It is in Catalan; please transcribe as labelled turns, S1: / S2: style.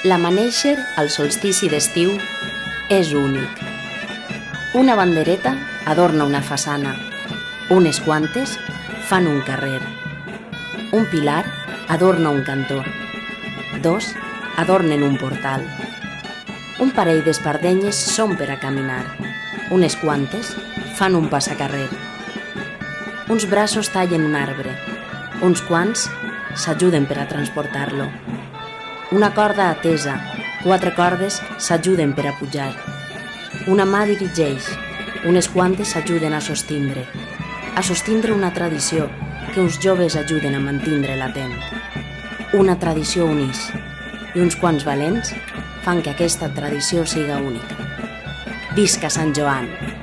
S1: L'amanèixer al solstici d'estiu és únic. Una bandereta adorna una façana, unes quantes fan un carrer. Un pilar adorna un cantó, dos adornen un portal. Un parell d'espardenyes són per a caminar, unes quantes fan un passacarrer. Uns braços tallen un arbre, uns quants s'ajuden per a transportar-lo. Una corda atesa, 4 cordes s'ajuden per a pujar. Una mà dirigeix, unes quantes s'ajuden a sostindre una tradició que uns joves ajuden a mantindre latent. Una tradició unix, i uns quants valents fan que aquesta tradició siga única. Visca Sant Joan!